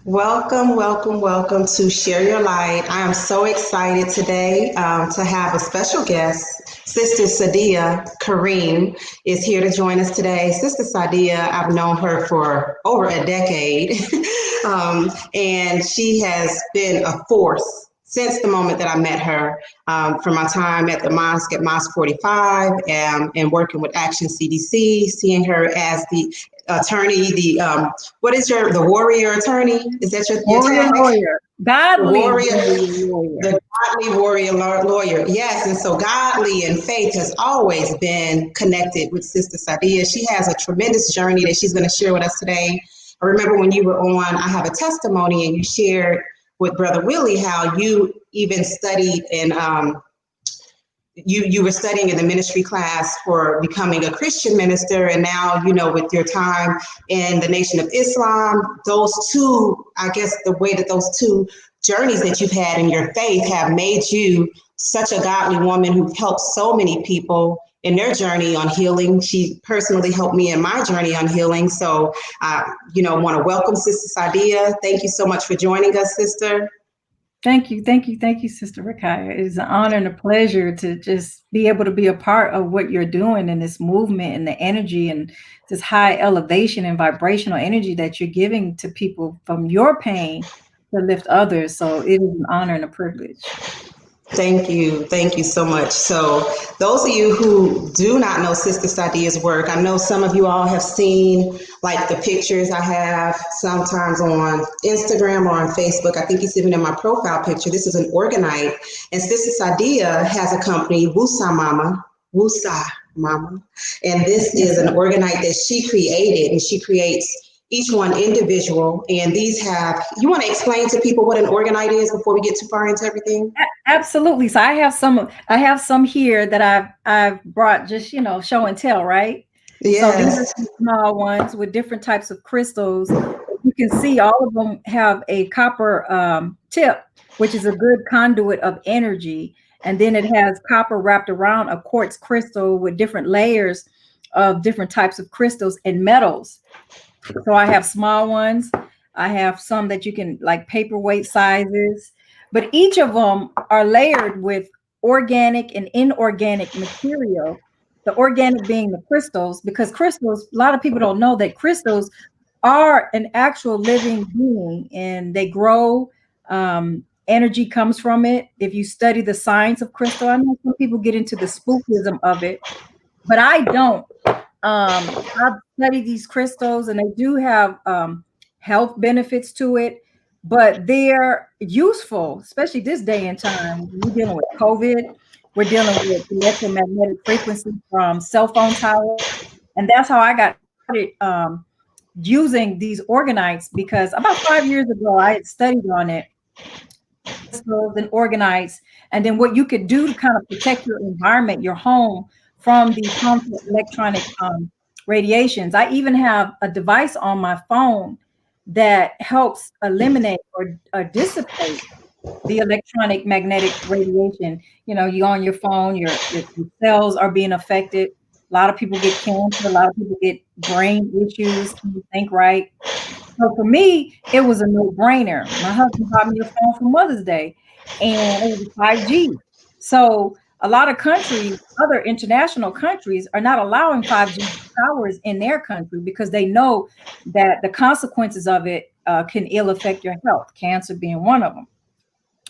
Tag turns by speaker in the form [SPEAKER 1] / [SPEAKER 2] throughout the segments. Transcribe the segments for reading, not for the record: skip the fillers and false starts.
[SPEAKER 1] Welcome, welcome, welcome to Share Your Light. I am so excited today to have a special guest. Sister Sadiyah Karriem is here to join us today. Sister Sadiyah, I've known her for over a decade, and she has been a force since the moment that I met her, from my time at the mosque at Mosque 45, and working with Action CDC, seeing her as the attorney, what is the warrior attorney? Is that your
[SPEAKER 2] Warrior
[SPEAKER 1] tag?
[SPEAKER 2] lawyer,
[SPEAKER 1] The
[SPEAKER 2] godly
[SPEAKER 1] warrior,
[SPEAKER 2] warrior.
[SPEAKER 1] the godly warrior lawyer. Yes, and so godly and faith has always been connected with Sister Sadiyah. She has a tremendous journey that she's going to share with us today. I remember when you were on, I have a testimony, and you shared with Brother Willie how you even studied and you were studying in the ministry class for becoming a Christian minister, and now, with your time in the Nation of Islam, those two, I guess the way that those two journeys that you've had in your faith have made you such a godly woman who's helped so many people in their journey on healing. She personally helped me in my journey on healing. So want to welcome Sister Sadiyah. Thank you so much for joining us, sister.
[SPEAKER 2] Thank you, Sister Rakaya. It's an honor and a pleasure to just be able to be a part of what you're doing in this movement and the energy and this high elevation and vibrational energy that you're giving to people from your pain to lift others. So it is an honor and a privilege.
[SPEAKER 1] Thank you. Thank you so much. So those of you who do not know Sister Sadiyah's work, I know some of you all have seen like the pictures I have sometimes on Instagram or on Facebook. I think it's even in my profile picture. This is an orgonite. And Sister Sadiyah has a company, Wusa Mama. And this is an orgonite that she created, and she creates each one individual. And these you want to explain to people what an orgonite is before we get too far into everything?
[SPEAKER 2] Absolutely. So I have some here that I've brought, just show and tell, right? So these are
[SPEAKER 1] Yes.
[SPEAKER 2] some small ones with different types of crystals. You can see all of them have a copper tip, which is a good conduit of energy. And then it has copper wrapped around a quartz crystal with different layers of different types of crystals and metals. So I have small ones. I have some that you can, like, paperweight sizes, but each of them are layered with organic and inorganic material. The organic being the crystals, because crystals, a lot of people don't know that crystals are an actual living being and they grow. Energy comes from it. If you study the science of crystal, I know some people get into the spookism of it, but I don't. I've studied these crystals and they do have health benefits to it, but they're useful, especially this day and time. We're dealing with COVID, we're dealing with electromagnetic frequency from cell phone towers. And that's how I got started using these organites, because about 5 years ago, I had studied on it, crystals and organites, and then what you could do to kind of protect your environment, your home, from these harmful electronic radiations. I even have a device on my phone that helps eliminate or dissipate the electronic magnetic radiation. You on your phone, your cells are being affected. A lot of people get cancer, a lot of people get brain issues, can't think right. So for me, it was a no-brainer. My husband bought me a phone for Mother's Day, and it was 5G. So a lot of countries, other international countries, are not allowing 5G towers in their country because they know that the consequences of it can ill affect your health, cancer being one of them.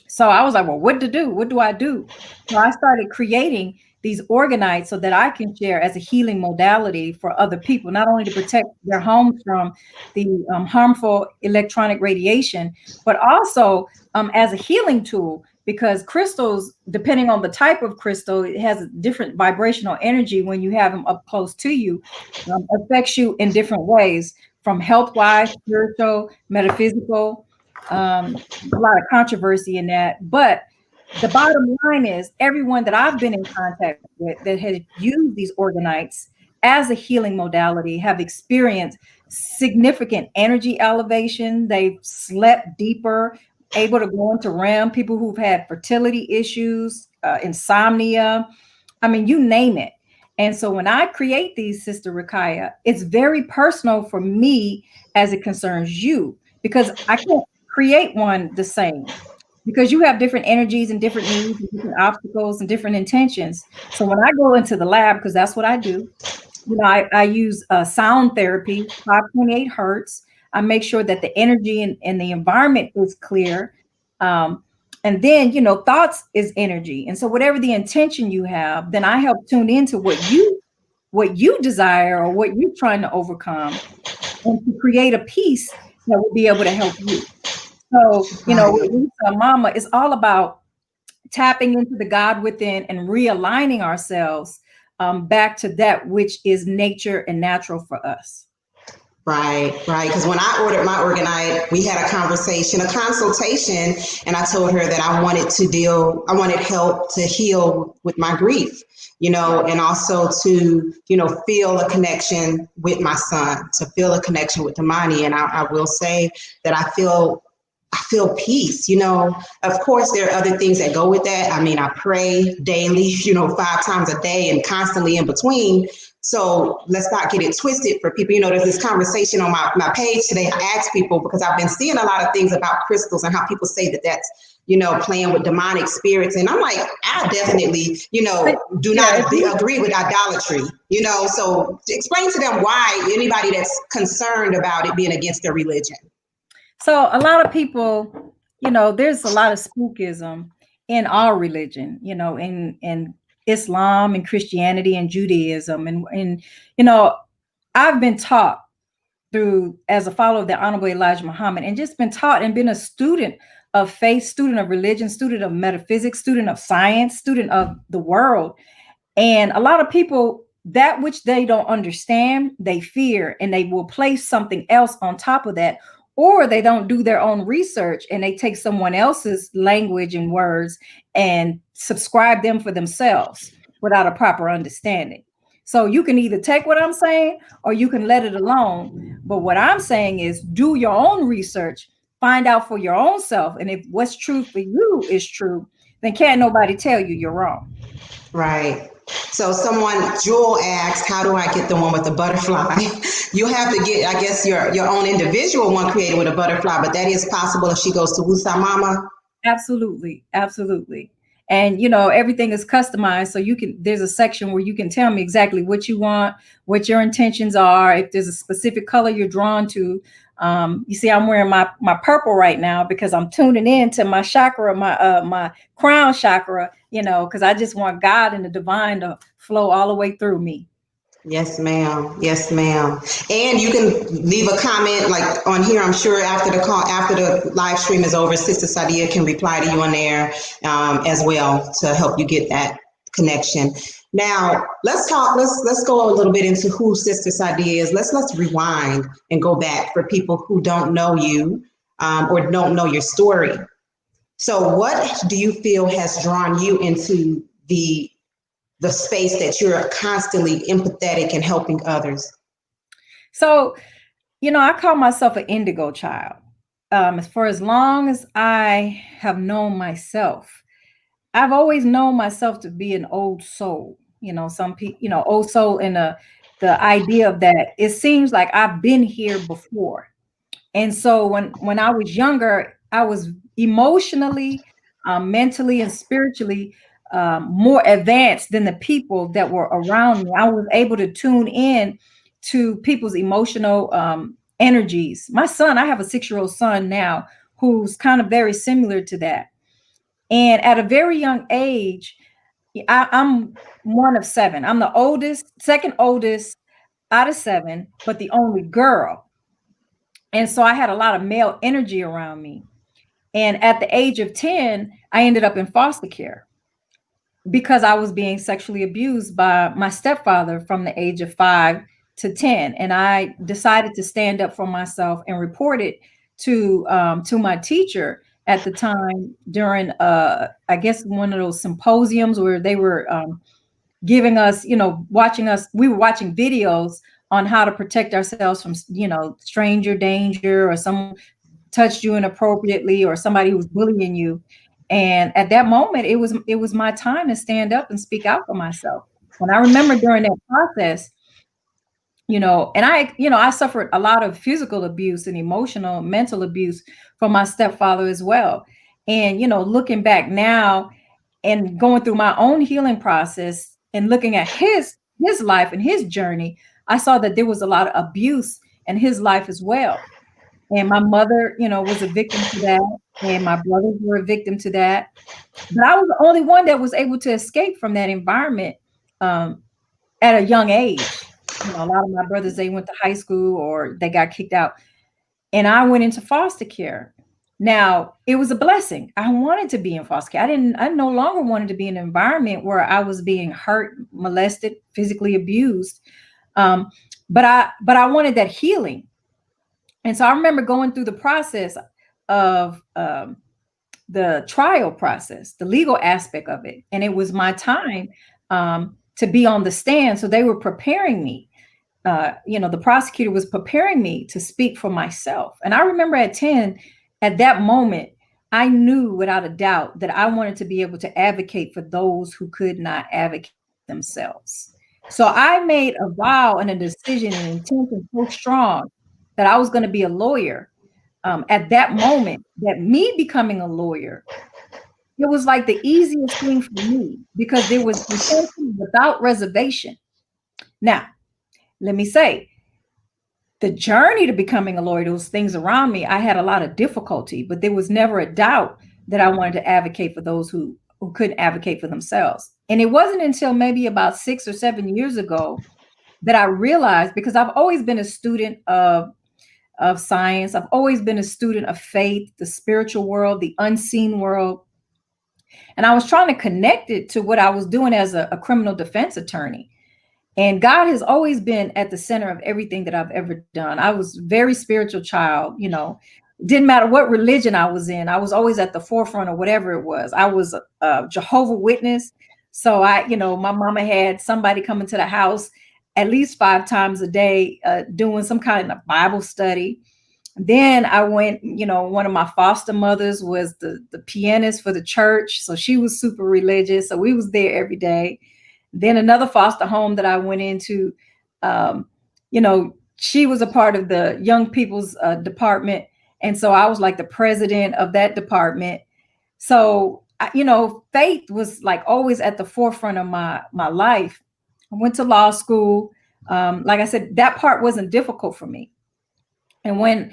[SPEAKER 2] So I was like, well, what to do? What do I do? So I started creating these organites so that I can share as a healing modality for other people, not only to protect their homes from the harmful electronic radiation, but also as a healing tool, because crystals, depending on the type of crystal, it has a different vibrational energy when you have them up close to you, affects you in different ways, from health-wise, spiritual, metaphysical. A lot of controversy in that, but the bottom line is everyone that I've been in contact with that has used these organites as a healing modality have experienced significant energy elevation. They've slept deeper, able to go into REM. People who've had fertility issues, insomnia, I mean, you name it. And so when I create these, Sister Rakaya, it's very personal for me as it concerns you, because I can't create one the same, because you have different energies and different needs and different obstacles and different intentions. So when I go into the lab, because that's what I do, I use sound therapy, 5.8 hertz. I make sure that the energy and the environment is clear. Um, and then, thoughts is energy. And so whatever the intention you have, then I help tune into what you desire or what you're trying to overcome, and to create a piece that will be able to help you. So,
[SPEAKER 1] Right.
[SPEAKER 2] with Lisa Mama, it's all about tapping into the God within and realigning ourselves back to that which is nature and natural for us.
[SPEAKER 1] Right, right. Because when I ordered my orgonite, we had a conversation, a consultation, and I told her that I wanted help to heal with my grief, and also to, feel a connection with my son, to feel a connection with Damani. And I will say that I feel peace. Of course, there are other things that go with that. I mean, I pray daily, 5 times a day and constantly in between. So let's not get it twisted for people. There's this conversation on my page today. I ask people because I've been seeing a lot of things about crystals and how people say that that's, playing with demonic spirits. And I'm like, I definitely, do
[SPEAKER 2] Yeah,
[SPEAKER 1] not agree with idolatry, So explain to them why anybody that's concerned about it being against their religion.
[SPEAKER 2] so a lot of people, there's a lot of spookism in our religion, in Islam and Christianity and Judaism. And I've been taught through, as a follower of the Honorable Elijah Muhammad, and just been taught and been a student of faith, student of religion, student of metaphysics, student of science, student of the world. And a lot of people, that which they don't understand, they fear, and they will place something else on top of that, or they don't do their own research and they take someone else's language and words and subscribe them for themselves without a proper understanding. So you can either take what I'm saying or you can let it alone. But what I'm saying is do your own research, find out for your own self. And if what's true for you is true, then can't nobody tell you you're wrong.
[SPEAKER 1] Right. So Jewel asked, how do I get the one with the butterfly? You have to get, I guess, your own individual one created with a butterfly, but that is possible if she goes to Wusa Mama.
[SPEAKER 2] Absolutely. Absolutely. And everything is customized. So there's a section where you can tell me exactly what you want, what your intentions are. If there's a specific color you're drawn to. You see, I'm wearing my purple right now because I'm tuning in to my chakra, my crown chakra, because I just want God and the divine to flow all the way through me.
[SPEAKER 1] Yes, ma'am. Yes, ma'am. And you can leave a comment like on here. I'm sure after the live stream is over, Sister Sadiyah can reply to you on there as well to help you get that connection. Now let's talk. Let's go a little bit into who Sister Sadiyah is. Let's rewind and go back for people who don't know you or don't know your story. So, what do you feel has drawn you into the space that you're constantly empathetic and helping others?
[SPEAKER 2] So, I call myself an indigo child. For as long as I have known myself, I've always known myself to be an old soul. Some people, old soul in the idea of that it seems like I've been here before. And so when I was younger, I was emotionally, mentally, and spiritually more advanced than the people that were around me. I was able to tune in to people's emotional energies. My son, I have a 6-year-old son now who's kind of very similar to that. And at a very young age, I'm one of 7. I'm the oldest, second oldest out of 7, but the only girl. And so I had a lot of male energy around me. And at the age of 10, I ended up in foster care because I was being sexually abused by my stepfather from the age of 5 to 10. And I decided to stand up for myself and report it to my teacher at the time during, I guess, one of those symposiums where they were giving us, watching us. We were watching videos on how to protect ourselves from, stranger danger, or someone touched you inappropriately, or somebody who was bullying you. And at that moment, it was my time to stand up and speak out for myself. And I remember during that process, And I suffered a lot of physical abuse and emotional, mental abuse from my stepfather as well. And, looking back now and going through my own healing process and looking at his life and his journey, I saw that there was a lot of abuse in his life as well. And my mother, was a victim to that, and my brothers were a victim to that. But I was the only one that was able to escape from that environment um, at a young age. A lot of my brothers, they went to high school or they got kicked out, and I went into foster care. Now, it was a blessing. I wanted to be in foster care. I no longer wanted to be in an environment where I was being hurt, molested, physically abused. Um, but I wanted that healing. And so I remember going through the process of the trial process, the legal aspect of it. And it was my time to be on the stand. So they were preparing me. The prosecutor was preparing me to speak for myself. And I remember at that moment, I knew without a doubt that I wanted to be able to advocate for those who could not advocate themselves. So I made a vow and a decision and intention so strong that I was going to be a lawyer. At that moment, that me becoming a lawyer, it was like the easiest thing for me because there was intention without reservation. Now, let me say, the journey to becoming a lawyer, those things around me, I had a lot of difficulty, but there was never a doubt that I wanted to advocate for those who couldn't advocate for themselves. And it wasn't until maybe about 6 or 7 years ago that I realized, because I've always been a student of science. I've always been a student of faith, the spiritual world, the unseen world. And I was trying to connect it to what I was doing as a criminal defense attorney. And God has always been at the center of everything that I've ever done. I was a very spiritual child, didn't matter what religion I was in. I was always at the forefront of whatever it was. I was a Jehovah's Witness. So my mama had somebody coming to the house at least 5 times a day, doing some kind of Bible study. Then I went, one of my foster mothers was the pianist for the church. So she was super religious. So we was there every day. Then another foster home that I went into, she was a part of the young people's department. And so I was like the president of that department. So, faith was like always at the forefront of my life. I went to law school. Like I said, that part wasn't difficult for me. And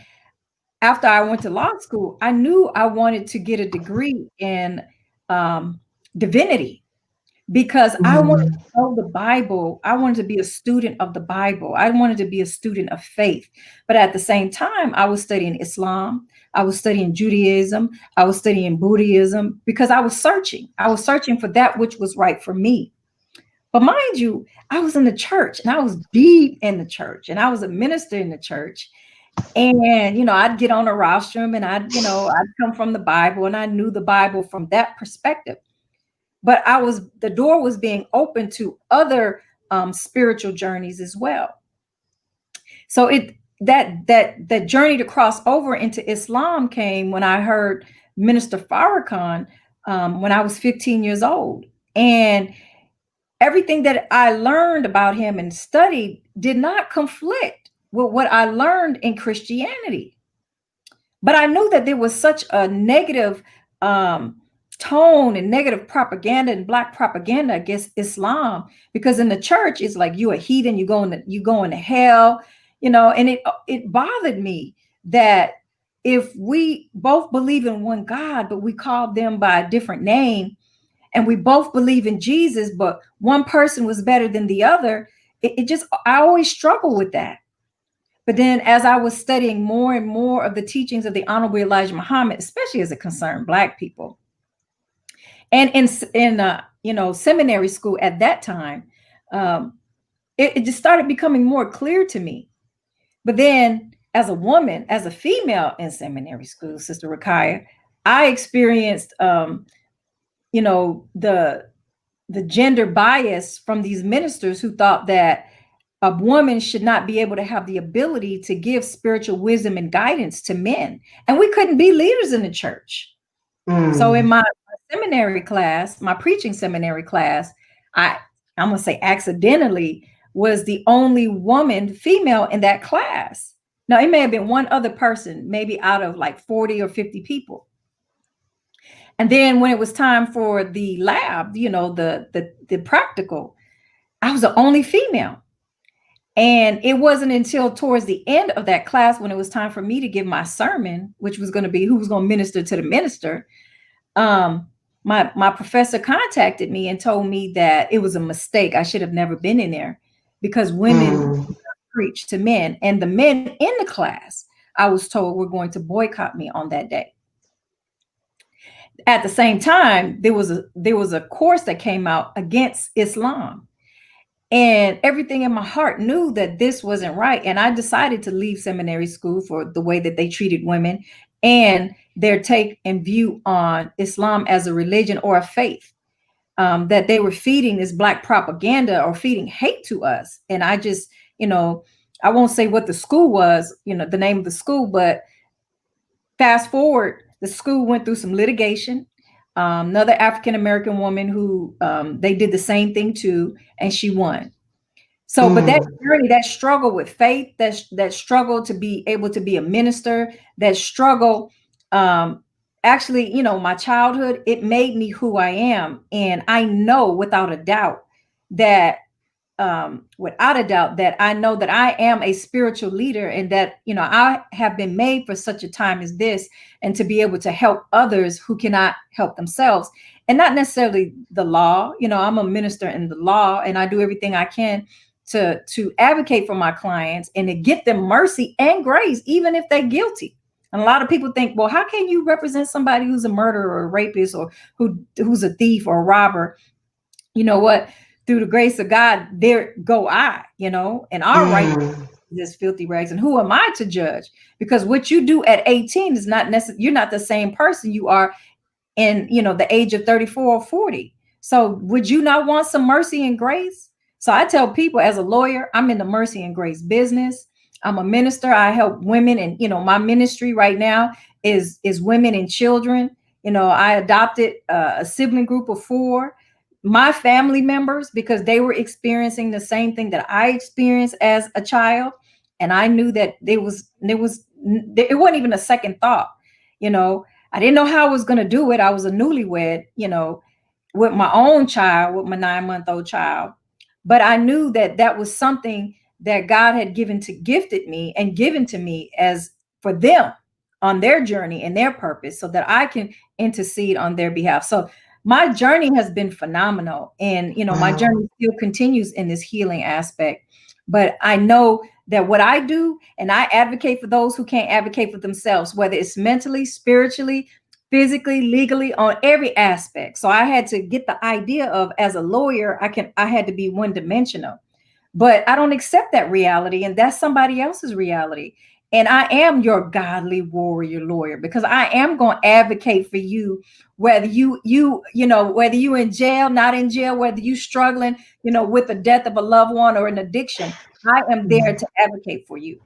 [SPEAKER 2] after I went to law school, I knew I wanted to get a degree in divinity because I wanted to know the Bible. I wanted to be a student of the Bible. I wanted to be a student of faith. But at the same time, I was studying Islam. I was studying Judaism. I was studying Buddhism because I was searching. I was searching for that which was right for me. But mind you, I was in the church and I was deep in the church and I was a minister in the church. And, I'd get on a rostrum and I'd come from the Bible and I knew the Bible from that perspective. But the door was being open to other spiritual journeys as well. So that journey to cross over into Islam came when I heard Minister Farrakhan when I was 15 years old. And everything that I learned about him and studied did not conflict with what I learned in Christianity. But I knew that there was such a negative tone and negative propaganda and Black propaganda against Islam, because in the church it's like you a heathen, you going to hell, and it bothered me that if we both believe in one God, but we call them by a different name, and we both believe in Jesus, but one person was better than the other, I always struggle with that. But then as I was studying more and more of the teachings of the Honorable Elijah Muhammad, especially as it concerned Black people, and in seminary school at that time, it just started becoming more clear to me. But then as a woman, as a female in seminary school, Sister Rakaya, I experienced the gender bias from these ministers who thought that a woman should not be able to have the ability to give spiritual wisdom and guidance to men. And we couldn't be leaders in the church. So in my seminary class, my preaching seminary class, I'm going to say accidentally, was the only woman, female in that class. Now, it may have been one other person, maybe out of like 40 or 50 people. And then when it was time for the lab, the practical, I was the only female. And it wasn't until towards the end of that class, when it was time for me to give my sermon, which was going to be who was going to minister to the minister, my professor contacted me and told me that it was a mistake. I should have never been in there, because women preach to men, and the men in the class, I was told, were going to boycott me on that day. At the same time, there was a course that came out against Islam. And everything in my heart knew that this wasn't right. And I decided to leave seminary school for the way that they treated women and their take and view on Islam as a religion or a faith, that they were feeding this Black propaganda or feeding hate to us. And I just, I won't say what the school was, the name of the school, but fast forward, the school went through some litigation. Another African-American woman who they did the same thing to, and she won. So, but that journey, that struggle with faith, that struggle to be able to be a minister, that struggle, actually, my childhood, it made me who I am. And I know without a doubt that I know that I am a spiritual leader, and that, I have been made for such a time as this, and to be able to help others who cannot help themselves, and not necessarily the law. I'm a minister in the law, and I do everything I can to advocate for my clients and to get them mercy and grace, even if they're guilty. And a lot of people think, well, how can you represent somebody who's a murderer or a rapist, or who's a thief or a robber? You know what? Through the grace of God, there go I, and our right is filthy rags. And who am I to judge? Because what you do at 18 is not necessarily, you're not the same person you are in, the age of 34 or 40. So would you not want some mercy and grace? So I tell people, as a lawyer, I'm in the mercy and grace business. I'm a minister. I help women, and, my ministry right now is women and children. I adopted a sibling group of 4. My family members, because they were experiencing the same thing that I experienced as a child. And I knew that it wasn't even a second thought. I didn't know how I was going to do it. I was a newlywed, with my own child, with my 9-month-old child. But I knew that that was something that God had gifted me and given to me as for them on their journey and their purpose, so that I can intercede on their behalf. So my journey has been phenomenal, and my journey still continues in this healing aspect. But I know that what I do, and I advocate for those who can't advocate for themselves, whether it's mentally, spiritually, physically, legally, on every aspect. So I had to get the idea of, as a lawyer, I had to be one-dimensional. But I don't accept that reality, and that's somebody else's reality. And I am your godly warrior lawyer, because I am going to advocate for you, whether whether you in jail, not in jail, whether you struggling, with the death of a loved one or an addiction. I am there to advocate for you.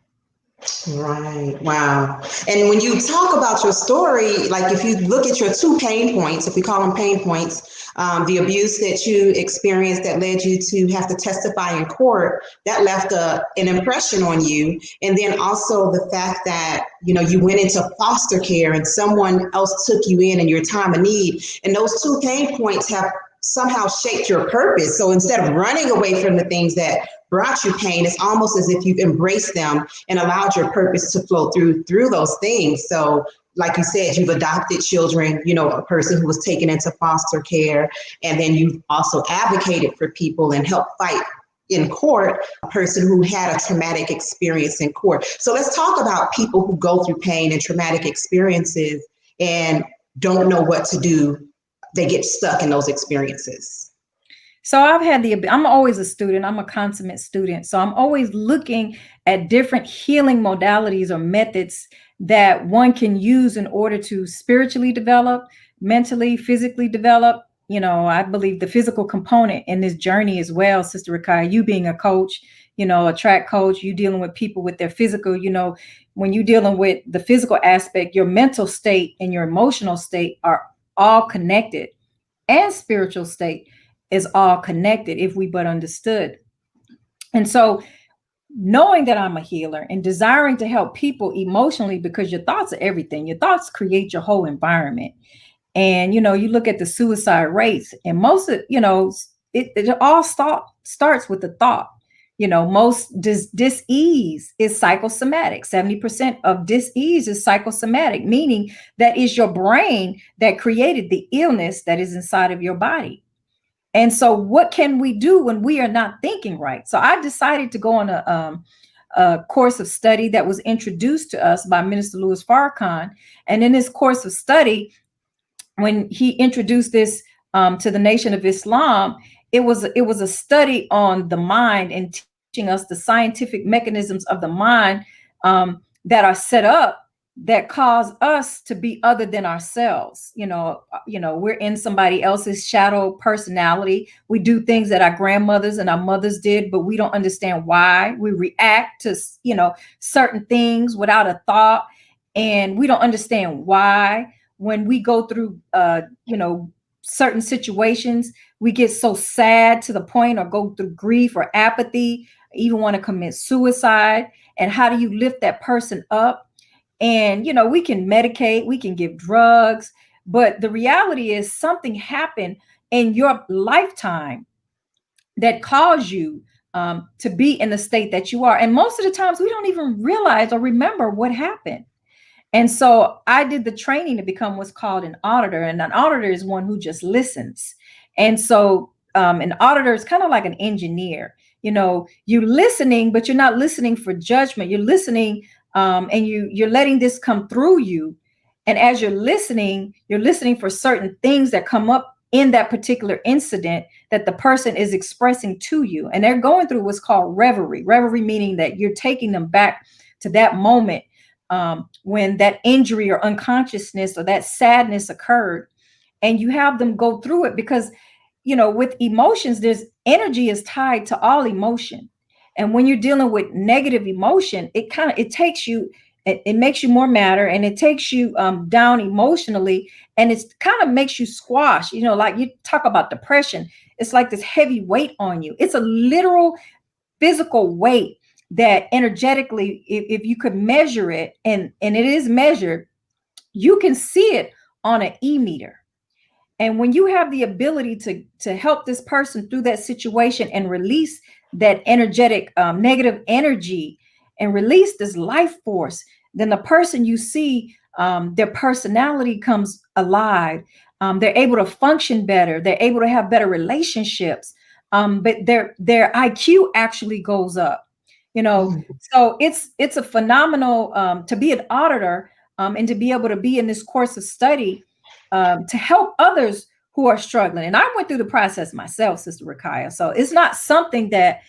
[SPEAKER 1] Right. Wow. And when you talk about your story, like if you look at your 2 pain points, if we call them pain points, the abuse that you experienced that led you to have to testify in court, that left an impression on you. And then also the fact that, you went into foster care and someone else took you in your time of need. And those 2 pain points have somehow shaped your purpose. So instead of running away from the things that brought you pain, it's almost as if you've embraced them and allowed your purpose to flow through those things. So like you said, you've adopted children, a person who was taken into foster care, and then you've also advocated for people and helped fight in court, a person who had a traumatic experience in court. So let's talk about people who go through pain and traumatic experiences and don't know what to do. They get stuck in those experiences.
[SPEAKER 2] So I'm always a student. I'm a consummate student. So I'm always looking at different healing modalities or methods that one can use in order to spiritually develop, mentally, physically develop. I believe the physical component in this journey as well, Sister Rakaya, you being a coach, a track coach, you dealing with people with their physical, when you're dealing with the physical aspect, your mental state and your emotional state are all connected, and spiritual state is all connected if we but understood. And so knowing that I'm a healer and desiring to help people emotionally, because your thoughts are everything. Your thoughts create your whole environment. And, you look at the suicide rates, and most of, it all starts with the thought. Most dis-ease is psychosomatic. 70% of dis-ease is psychosomatic, meaning that is your brain that created the illness that is inside of your body. And so what can we do when we are not thinking right? So I decided to go on a course of study that was introduced to us by Minister Louis Farrakhan. And in this course of study, when he introduced this to the Nation of Islam, it was a study on the mind and teaching us the scientific mechanisms of the mind that are set up that cause us to be other than ourselves. We're in somebody else's shadow personality. We do things that our grandmothers and our mothers did, but we don't understand why. We react to certain things without a thought, and we don't understand why. When we go through certain situations, we get so sad to the point, or go through grief or apathy, even want to commit suicide. And how do you lift that person up? And we can medicate, we can give drugs, but the reality is something happened in your lifetime that caused you to be in the state that you are. And most of the times we don't even realize or remember what happened. And so I did the training to become what's called an auditor. And an auditor is one who just listens. And so an auditor is kind of like an engineer. You're listening, but you're not listening for judgment. You're listening, and you're letting this come through you. And as you're listening for certain things that come up in that particular incident that the person is expressing to you. And they're going through what's called reverie. Reverie meaning that you're taking them back to that moment when that injury or unconsciousness or that sadness occurred, and you have them go through it. Because with emotions, there's energy is tied to all emotion. And when you're dealing with negative emotion, it takes you, it makes you more matter, and it takes you down emotionally, and it's kind of makes you squash. Like you talk about depression, it's like this heavy weight on you. It's a literal physical weight that energetically, if you could measure it, and it is measured, you can see it on an e-meter. And when you have the ability to help this person through that situation and release that energetic negative energy and release this life force, then the person you see, their personality comes alive. They're able to function better. They're able to have better relationships. But their IQ actually goes up. So it's a phenomenal to be an auditor, and to be able to be in this course of study to help others who are struggling. And I went through the process myself, Sister Rakaya. So it's not something that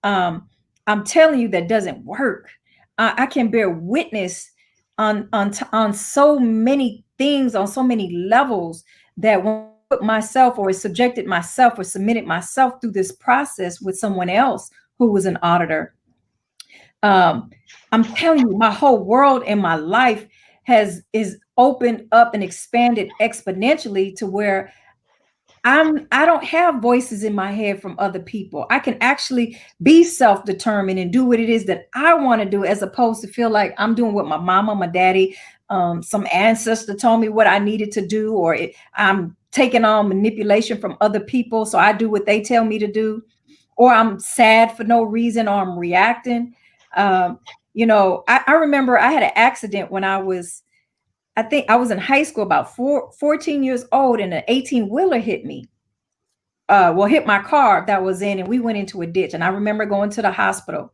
[SPEAKER 2] I'm telling you that doesn't work. I can bear witness on so many things, on so many levels, that when I put myself or subjected myself or submitted myself through this process with someone else who was an auditor, I'm telling you, my whole world and my life is opened up and expanded exponentially, to where I don't have voices in my head from other people. I can actually be self-determined and do what it is that I want to do, as opposed to feel like I'm doing what my mama, my daddy, some ancestor told me what I needed to do, or I'm taking on manipulation from other people, so I do what they tell me to do, or I'm sad for no reason, or I'm reacting. I remember I had an accident when I think I was in high school, about 14 years old, and an 18-wheeler hit me. Hit my car that was in, and we went into a ditch. And I remember going to the hospital.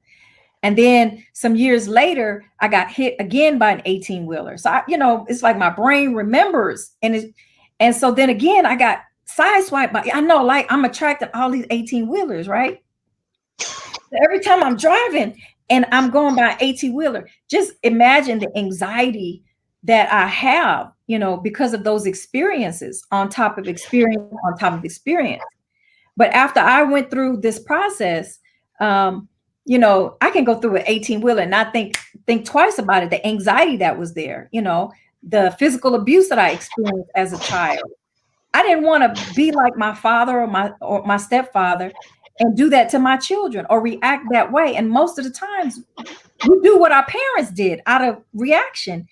[SPEAKER 2] And then some years later, I got hit again by an 18-wheeler. So it's like my brain remembers. And so then again, I got sideswiped by, I know, like I'm attracting all these 18-wheelers, right? So every time I'm driving and I'm going by an 18-wheeler, just imagine the anxiety that I have, because of those experiences, on top of experience, on top of experience. But after I went through this process, I can go through an 18-wheeler and not think twice about it. The anxiety that was there, the physical abuse that I experienced as a child. I didn't want to be like my father or my stepfather. and do that to my children or react that way. And most of the times we do what our parents did out of reaction.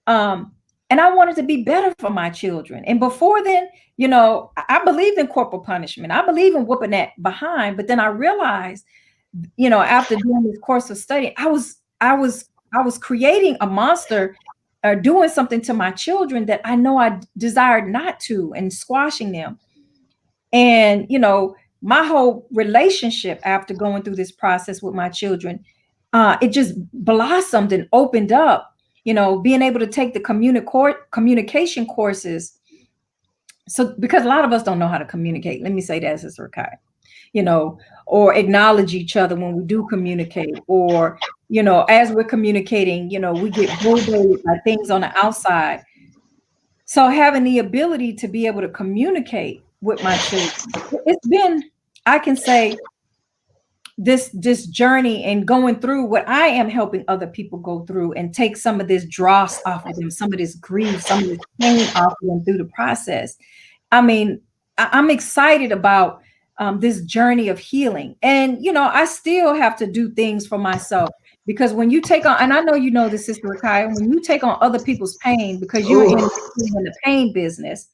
[SPEAKER 2] And I wanted to be better for my children. And before then, I believed in corporal punishment. I believe in whooping that behind. But then I realized, after doing this course of study, I was creating a monster or doing something to my children that I know I desired not to, and squashing them. And, my whole relationship after going through this process with my children, it just blossomed and opened up, being able to take the communication courses. So, because a lot of us don't know how to communicate. Let me say that, Sister Rakai, or acknowledge each other when we do communicate, or, as we're communicating, we get bullied by things on the outside. So having the ability to be able to communicate with my children, it's been, I can say, this journey and going through what I am helping other people go through, and take some of this dross off of them, some of this grief, some of this pain off of them through the process. I mean, I'm excited about this journey of healing. And, I still have to do things for myself, because when you take on, and I know you know this, Sister Rakai, when you take on other people's pain, because you're in the pain business,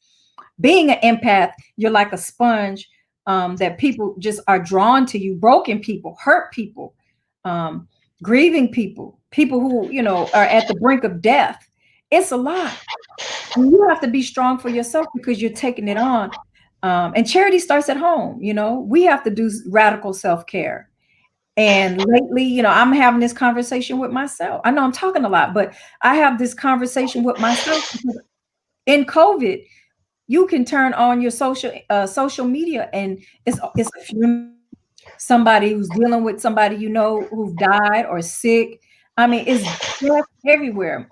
[SPEAKER 2] being an empath, you're like a sponge, that people just are drawn to you. Broken people, hurt people, grieving people who, are at the brink of death. It's a lot. And you have to be strong for yourself, because you're taking it on. And charity starts at home. We have to do radical self-care. And lately, I'm having this conversation with myself. I know I'm talking a lot, but I have this conversation with myself, because in COVID, you can turn on your social media, and it's a funeral, somebody who's dealing with somebody who died or sick. I mean, it's death everywhere.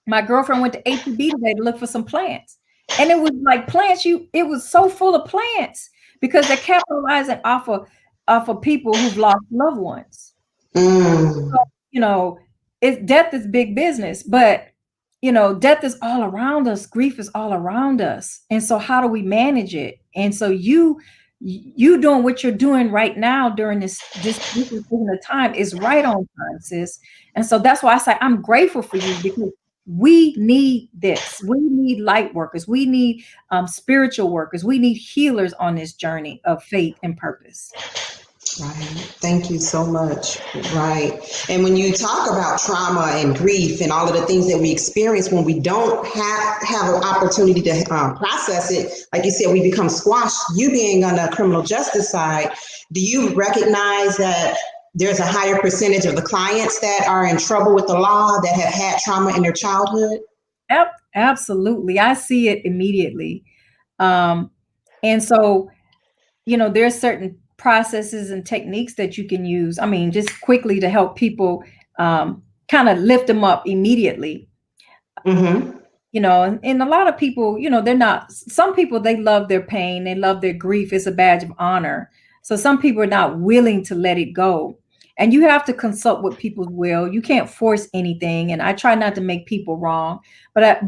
[SPEAKER 2] My girlfriend went to HEB today to look for some plants, and it was like plants. It was so full of plants, because they're capitalizing off of people who've lost loved ones. So, death is big business, but death is all around us. Grief is all around us. And so how do we manage it? And so you doing what you're doing right now during this time is right on time, sis. And so that's why I say I'm grateful for you, because we need this. We need light workers. We need spiritual workers. We need healers on this journey of faith and purpose.
[SPEAKER 1] Right. Thank you so much. Right. And when you talk about trauma and grief and all of the things that we experience when we don't have an opportunity to process it, like you said, we become squashed. You being on the criminal justice side, do you recognize that there's a higher percentage of the clients that are in trouble with the law that have had trauma in their childhood?
[SPEAKER 2] Absolutely. I see it immediately. And so, there's certain processes and techniques that you can use. I mean, just quickly to help people kind of lift them up immediately. And a lot of people, they're not, some people, they love their pain, they love their grief. It's a badge of honor. So some people are not willing to let it go. And you have to consult with people's will. You can't force anything. And I try not to make people wrong. But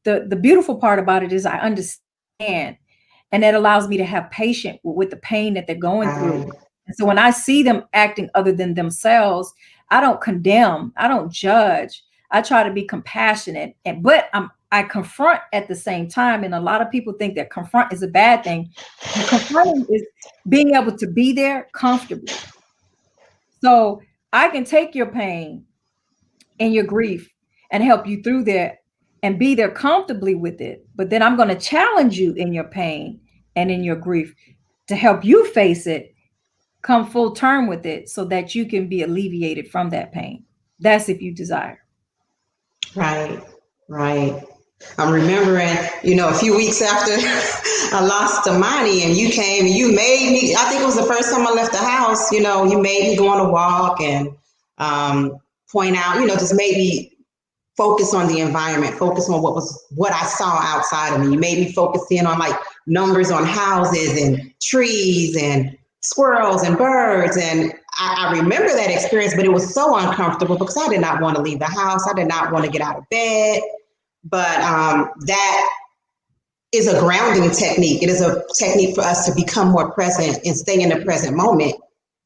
[SPEAKER 2] the beautiful part about it is I understand. And that allows me to have patience with the pain that they're going through. And so when I see them acting other than themselves, I don't condemn, I don't judge. I try to be compassionate, but I confront at the same time. And a lot of people think that confront is a bad thing. And confronting is being able to be there comfortably. So I can take your pain and your grief and help you through that and be there comfortably with it. But then I'm going to challenge you in your pain and in your grief to help you face it, come full term with it, so that you can be alleviated from that pain. That's if you desire.
[SPEAKER 1] Right. I'm remembering, a few weeks after I lost Amani, and you came and you made me, I think it was the first time I left the house, you made me go on a walk and point out, just made me focus on the environment, focus on what I saw outside of me. You made me focus in on like numbers on houses and trees and squirrels and birds. And I remember that experience, but it was so uncomfortable because I did not want to leave the house. I did not want to get out of bed. But that is a grounding technique. It is a technique for us to become more present and stay in the present moment.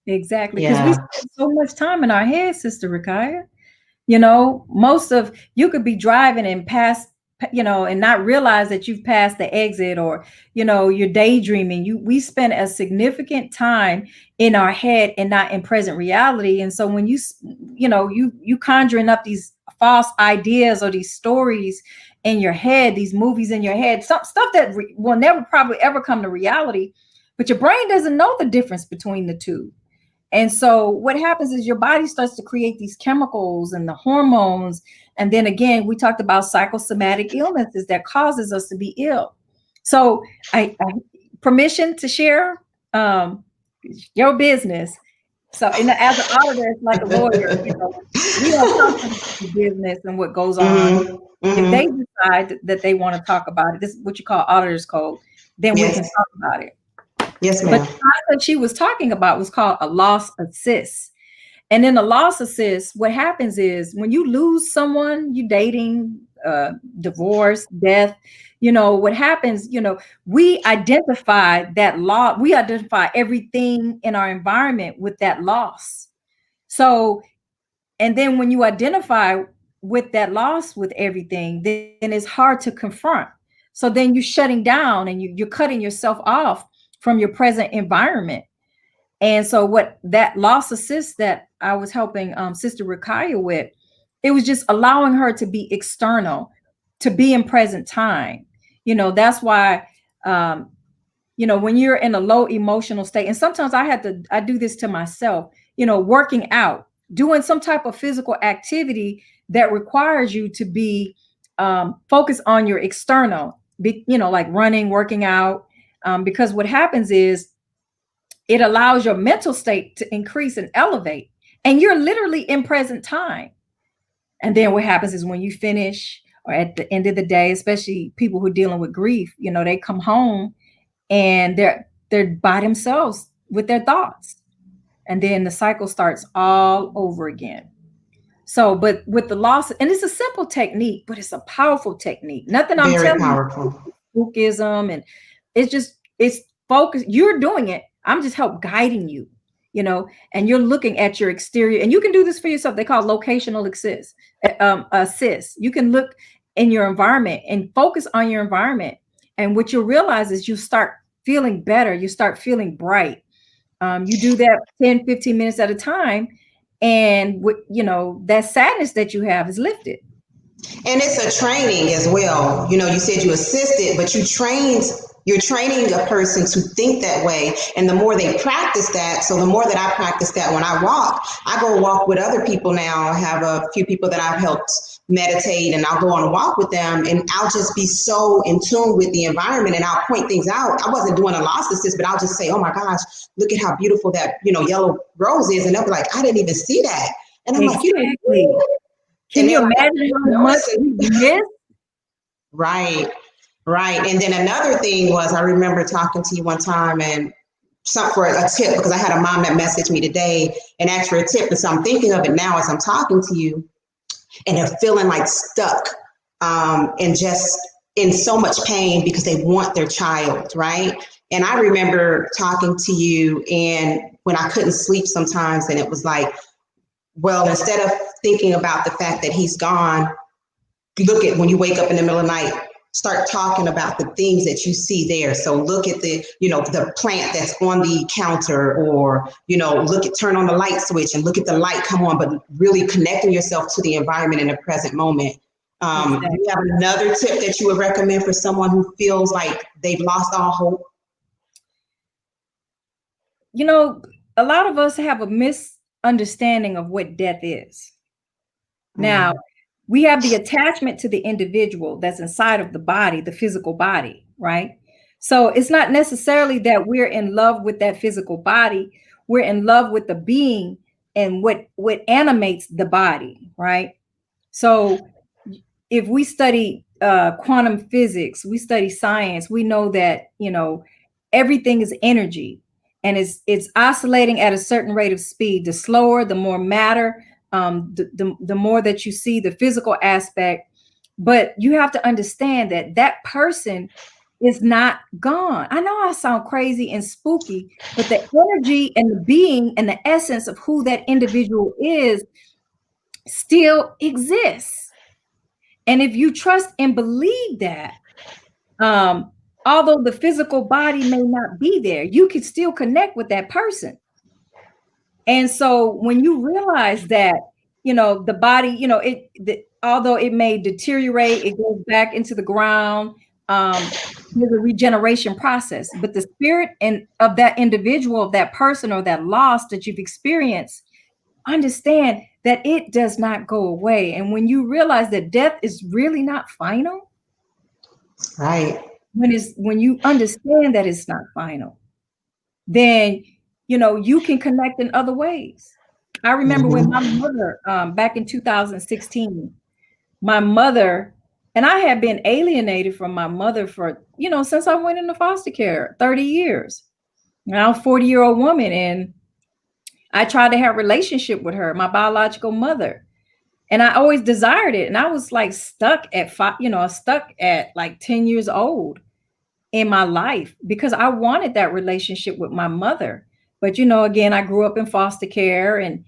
[SPEAKER 2] Exactly. Because we
[SPEAKER 1] Yeah.
[SPEAKER 2] spend so much time in our head, Sister Rakaya. Most of you could be driving and pass, and not realize that you've passed the exit, or you're daydreaming. We spend a significant time in our head and not in present reality. And so when you conjuring up these false ideas or these stories in your head, these movies in your head, some stuff that will never probably ever come to reality, but your brain doesn't know the difference between the two. And so what happens is your body starts to create these chemicals and the hormones. And then again, we talked about psychosomatic illnesses that causes us to be ill. So I permission to share your business. So as an auditor, it's like a lawyer, we don't talk about the business and what goes on.
[SPEAKER 1] Mm-hmm.
[SPEAKER 2] If they
[SPEAKER 1] Mm-hmm.
[SPEAKER 2] decide that they want to talk about it, this is what you call auditor's code, then we can
[SPEAKER 1] Yes.
[SPEAKER 2] talk about it.
[SPEAKER 1] Yes,
[SPEAKER 2] But
[SPEAKER 1] ma'am.
[SPEAKER 2] the concept she was talking about was called a loss assist. And in a loss assist, what happens is when you lose someone, you dating, divorce, death, what happens, we identify that loss, we identify everything in our environment with that loss. So, and then when you identify with that loss with everything, then it's hard to confront. So then you're shutting down and you're cutting yourself off from your present environment. And so what that loss assist that I was helping Sister Rakaya with, it was just allowing her to be external, to be in present time. That's why when you're in a low emotional state, and sometimes I do this to myself, working out, doing some type of physical activity that requires you to be focused on your external, like running, working out, because what happens is it allows your mental state to increase and elevate, and you're literally in present time. And then what happens is when you finish, or at the end of the day, especially people who are dealing with grief, they come home and they're by themselves with their thoughts, and then the cycle starts all over again. So, but with the loss, and it's a simple technique, but it's a powerful technique. Nothing I'm
[SPEAKER 1] Very
[SPEAKER 2] telling
[SPEAKER 1] powerful.
[SPEAKER 2] you spookism, and it's focused. You're doing it. I'm just help guiding you, and you're looking at your exterior, and you can do this for yourself. They call it locational assist. You can look in your environment and focus on your environment, and what you'll realize is you start feeling better. You start feeling bright. You do that 10, 15 minutes at a time, and that sadness that you have is lifted.
[SPEAKER 1] And it's a training as well. You said you assisted, but you're training a person to think that way. And the more they practice that, so the more that I practice that when I go walk with other people now. I have a few people that I've helped meditate, and I'll go on a walk with them, and I'll just be so in tune with the environment, and I'll point things out. I wasn't doing a loss assist, but I'll just say, oh my gosh, look at how beautiful that, yellow rose is. And they'll be like, I didn't even see that. And I'm like,
[SPEAKER 2] Exactly. Can
[SPEAKER 1] and
[SPEAKER 2] you
[SPEAKER 1] they're like,
[SPEAKER 2] imagine how much we miss?
[SPEAKER 1] right, right. And then another thing was, I remember talking to you one time and some for a tip, because I had a mom that messaged me today and asked for a tip. And so I'm thinking of it now as I'm talking to you, and they're feeling like stuck, and just in so much pain because they want their child, right? And I remember talking to you, and when I couldn't sleep sometimes, and it was like, well, instead of thinking about the fact that he's gone, look at when you wake up in the middle of the night, start talking about the things that you see there. So look at the plant that's on the counter, or turn on the light switch and look at the light come on, but really connecting yourself to the environment in the present moment.
[SPEAKER 2] Exactly.
[SPEAKER 1] Do you have another tip that you would recommend for someone who feels like they've lost all hope?
[SPEAKER 2] A lot of us have a misunderstanding of what death is. Now, we have the attachment to the individual that's inside of the body, the physical body, right? So it's not necessarily that we're in love with that physical body. We're in love with the being and what animates the body, right? So if we study quantum physics, we study science, we know that everything is energy, and it's oscillating at a certain rate of speed. The slower, the more matter, the more that you see the physical aspect. But you have to understand that person is not gone. I know I sound crazy and spooky, but the energy and the being and the essence of who that individual is still exists. And if you trust and believe that, although the physical body may not be there, you can still connect with that person. And so when you realize that, the body, although it may deteriorate, it goes back into the ground. There's a regeneration process, but the spirit and of that individual, of that person, or that loss that you've experienced, understand that it does not go away. And when you realize that death is really not final,
[SPEAKER 1] Right.
[SPEAKER 2] when you understand that it's not final, then you can connect in other ways. I remember when my mother, back in 2016, my mother, and I had been alienated from my mother for, since I went into foster care, 30 years. Now, I'm a 40-year-old woman, and I tried to have a relationship with her, my biological mother. And I always desired it. And I was like stuck at like 10 years old in my life because I wanted that relationship with my mother. But, again, I grew up in foster care, and,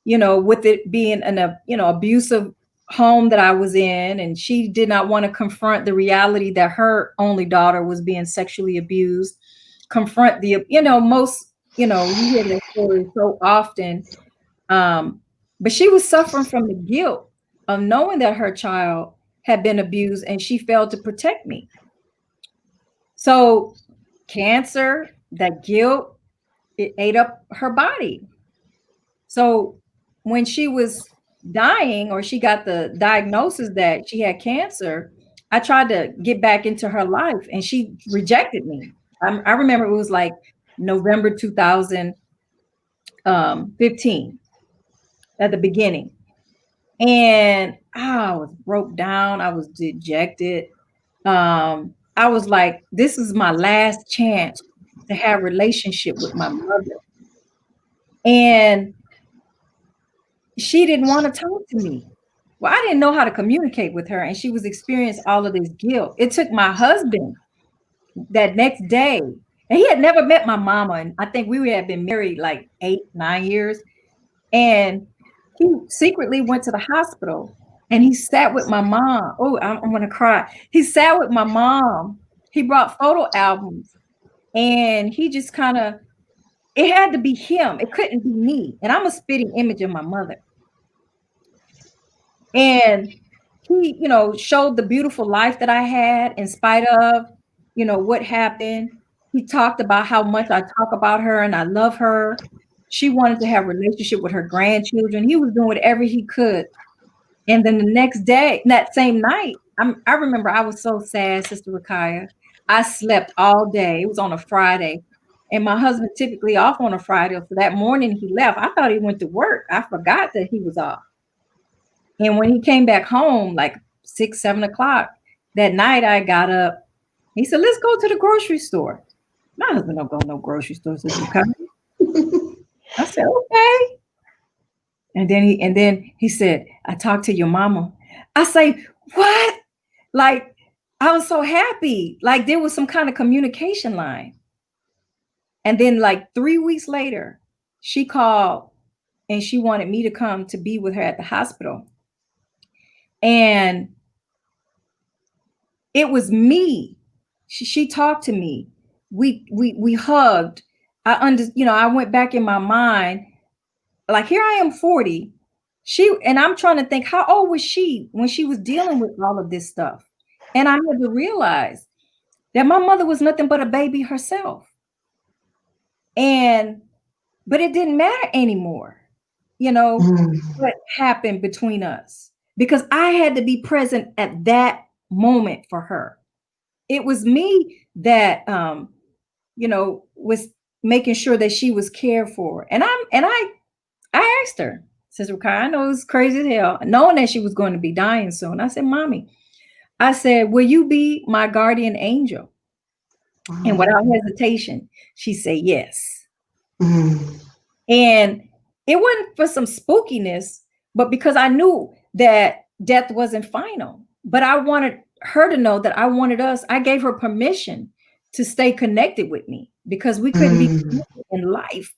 [SPEAKER 2] with it being an, abusive home that I was in, and she did not want to confront the reality that her only daughter was being sexually abused, confront the, most, you hear that story so often. But she was suffering from the guilt of knowing that her child had been abused, and she failed to protect me. So cancer, that guilt, it ate up her body. So when she was dying, or she got the diagnosis that she had cancer, I tried to get back into her life, and she rejected me. I remember it was like November 2015 at the beginning. And I was broke down. I was dejected. I was like, this is my last chance to have a relationship with my mother. And she didn't want to talk to me. Well, I didn't know how to communicate with her, and she was experiencing all of this guilt. It took my husband that next day, and he had never met my mama, and I think we had been married like 8-9 years. And he secretly went to the hospital, and he sat with my mom. Oh, I'm gonna cry. He sat with my mom. He brought photo albums, and he just kind of, it had to be him. It couldn't be me. And I'm a spitting image of my mother. And he, showed the beautiful life that I had in spite of, what happened. He talked about how much I talk about her and I love her. She wanted to have a relationship with her grandchildren. He was doing whatever he could. And then the next day, that same night, I remember I was so sad, Sister Rakaya. I slept all day. It was on a Friday. And my husband typically off on a Friday. So that morning he left. I thought he went to work. I forgot that he was off. And when he came back home, like 6-7 o'clock that night, I got up. He said, let's go to the grocery store. My husband don't go to no grocery store, Sister Rakaya. I said, okay. And then he said, I talked to your mama. I say, what? Like, I was so happy. Like there was some kind of communication line. And then like 3 weeks later, she called and she wanted me to come to be with her at the hospital. And it was me. She talked to me. We hugged. I went back in my mind. Like here I am 40. And I'm trying to think, how old was she when she was dealing with all of this stuff? And I had to realize that my mother was nothing but a baby herself. But it didn't matter anymore, what happened between us, because I had to be present at that moment for her. It was me that, was making sure that she was cared for. And I asked her, Sister Rakaya, I know it's crazy as hell, knowing that she was going to be dying soon. I said, Mommy, I said, will you be my guardian angel? Wow. And without hesitation, she said yes. And it wasn't for some spookiness, but because I knew that death wasn't final. But I wanted her to know that I gave her permission to stay connected with me because we couldn't be
[SPEAKER 1] Mm.
[SPEAKER 2] connected in life,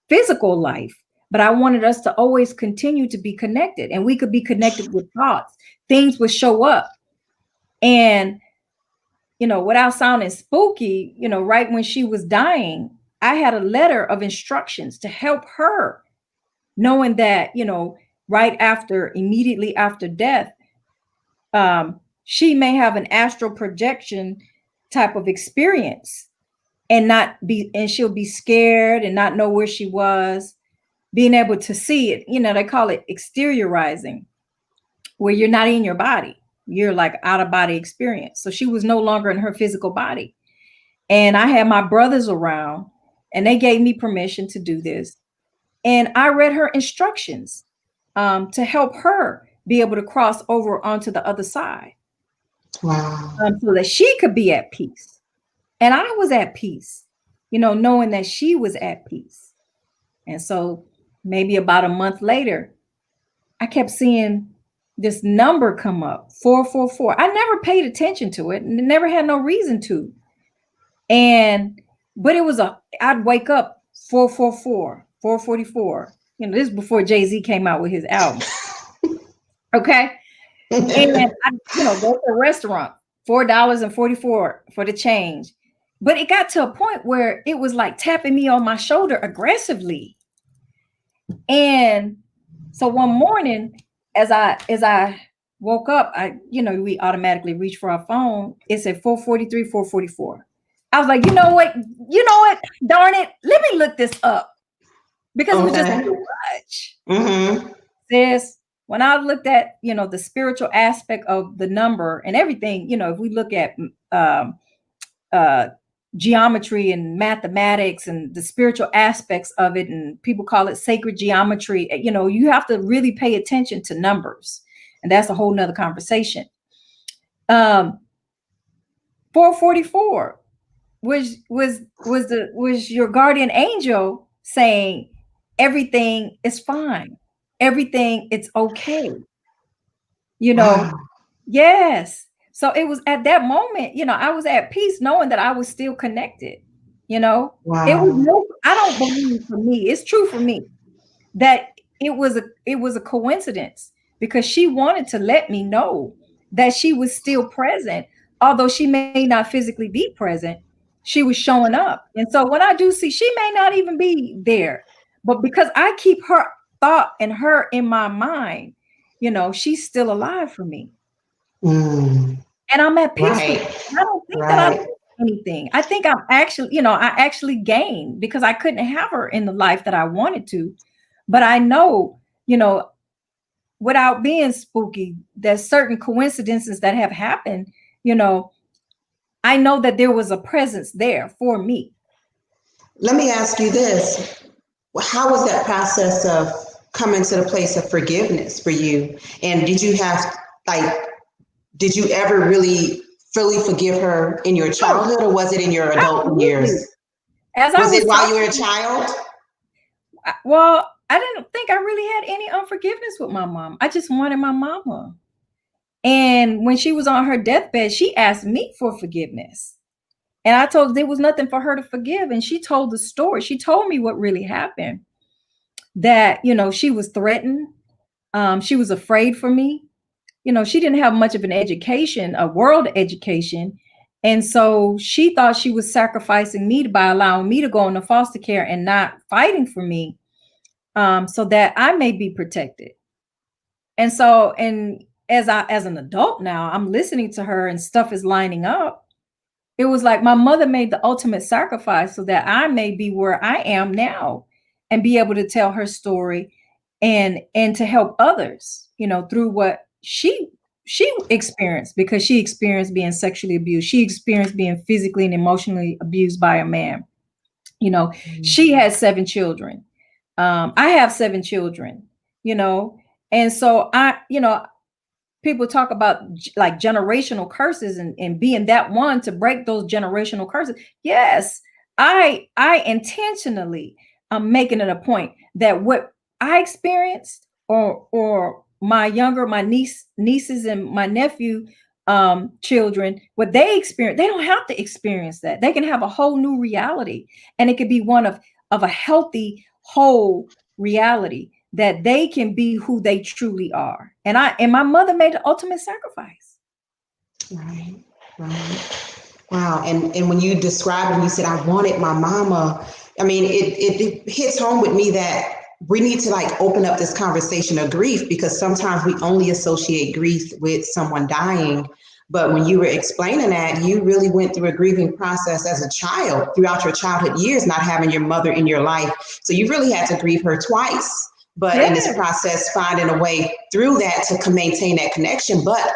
[SPEAKER 2] physical life. But I wanted us to always continue to be connected, and we could be connected with thoughts. Things would show up. And, without sounding spooky, right when she was dying, I had a letter of instructions to help her, knowing that, right after, immediately after death, she may have an astral projection type of experience and she'll be scared and not know where she was, being able to see it. They call it exteriorizing, where you're not in your body. You're like out of body experience. So she was no longer in her physical body. And I had my brothers around and they gave me permission to do this. And I read her instructions to help her be able to cross over onto the other side.
[SPEAKER 1] Wow.
[SPEAKER 2] So that she could be at peace. And I was at peace, knowing that she was at peace. And so maybe about a month later, I kept seeing this number come up, 444. I never paid attention to it and never had no reason to. But I'd wake up 444, 444. This is before Jay-Z came out with his album. Okay. And I, go to a restaurant, $4.44 for the change. But it got to a point where it was like tapping me on my shoulder aggressively. And so one morning, as I woke up, we automatically reach for our phone. It said 443, 444. I was like, you know what? Darn it. Let me look this up. Because it was just too much.
[SPEAKER 1] Mm-hmm.
[SPEAKER 2] Sis, when I looked at, the spiritual aspect of the number and everything, if we look at geometry and mathematics and the spiritual aspects of it, and people call it sacred geometry, you have to really pay attention to numbers. And that's a whole nother conversation. 444 was your guardian angel saying everything is fine. Everything, it's okay.
[SPEAKER 1] Wow.
[SPEAKER 2] Yes. So it was at that moment, I was at peace knowing that I was still connected.
[SPEAKER 1] Wow.
[SPEAKER 2] I don't believe, for me, it's true for me, that it was a coincidence, because she wanted to let me know that she was still present. Although she may not physically be present, she was showing up. And so when I do see, she may not even be there, but because I keep her thought and her in my mind, she's still alive for me.
[SPEAKER 1] Mm.
[SPEAKER 2] And I'm at peace
[SPEAKER 1] Right.
[SPEAKER 2] with it. I don't think that I did anything. I think I'm actually, I actually gained, because I couldn't have her in the life that I wanted to. But I know, without being spooky, there's certain coincidences that have happened. I know that there was a presence there for me.
[SPEAKER 1] Let me ask you this. How was that process of coming to the place of forgiveness for you? And did you ever really fully forgive her in your childhood, or was it in your adult years? Was it while you were a child?
[SPEAKER 2] Well, I didn't think I really had any unforgiveness with my mom. I just wanted my mama. And when she was on her deathbed, she asked me for forgiveness. And I told her there was nothing for her to forgive. And she told the story. She told me what really happened. That, she was threatened. She was afraid for me. She didn't have much of an education, a world education. And so she thought she was sacrificing me by allowing me to go into foster care and not fighting for me, so that I may be protected. And so, as an adult now, I'm listening to her and stuff is lining up. It was like my mother made the ultimate sacrifice so that I may be where I am now and be able to tell her story and to help others, through what she experienced, because she experienced being sexually abused. She experienced being physically and emotionally abused by a man. She had 7 children. I have 7 children, and so people talk about like generational curses and being that one to break those generational curses. Yes, I intentionally am making it a point that what I experienced, or my nieces and my nephew, children, what they experience, they don't have to experience that. They can have a whole new reality, and it could be one of a healthy, whole reality that they can be who they truly are. And my mother made the ultimate sacrifice.
[SPEAKER 1] Right, right. Wow. And when you described and you said, I wanted my mama, I mean, it hits home with me that we need to like open up this conversation of grief, because sometimes we only associate grief with someone dying. But when you were explaining that, you really went through a grieving process as a child throughout your childhood years, not having your mother in your life. So you really had to grieve her twice. But in this
[SPEAKER 2] Yes,
[SPEAKER 1] process, finding a way through that to maintain that connection. But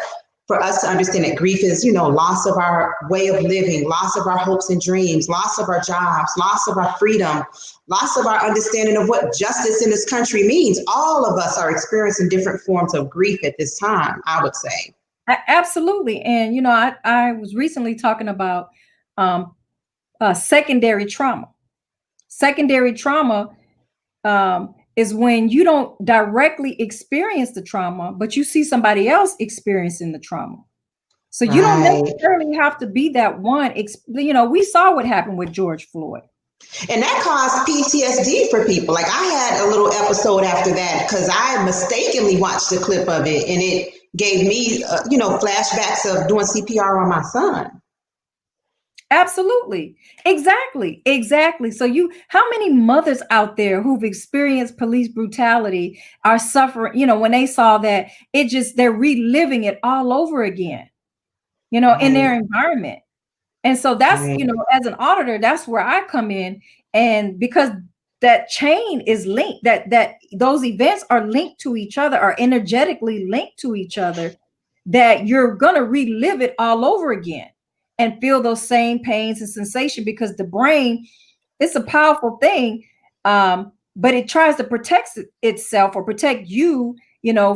[SPEAKER 1] for us to understand that grief is, loss of our way of living, loss of our hopes and dreams, loss of our jobs, loss of our freedom, loss of our understanding of what justice in this country means. All of us are experiencing different forms of grief at this time, I would say.
[SPEAKER 2] absolutely. And I was recently talking about um, secondary trauma. Secondary trauma is when you don't directly experience the trauma, but you see somebody else experiencing the trauma. So you don't
[SPEAKER 1] Right.
[SPEAKER 2] necessarily have to be that one. We saw what happened with George Floyd.
[SPEAKER 1] And that caused PTSD for people. Like I had a little episode after that because I mistakenly watched a clip of it, and it gave me, flashbacks of doing CPR on my son.
[SPEAKER 2] Absolutely. Exactly. So how many mothers out there who've experienced police brutality are suffering, when they saw that, they're reliving it all over again, in
[SPEAKER 1] Right.
[SPEAKER 2] their environment. And so that's,
[SPEAKER 1] Right.
[SPEAKER 2] as an auditor, that's where I come in. And because that chain is linked, that those events are linked to each other, are energetically linked to each other, that you're going to relive it all over again and feel those same pains and sensation, because the brain, it's a powerful thing. But it tries to protect itself or protect you,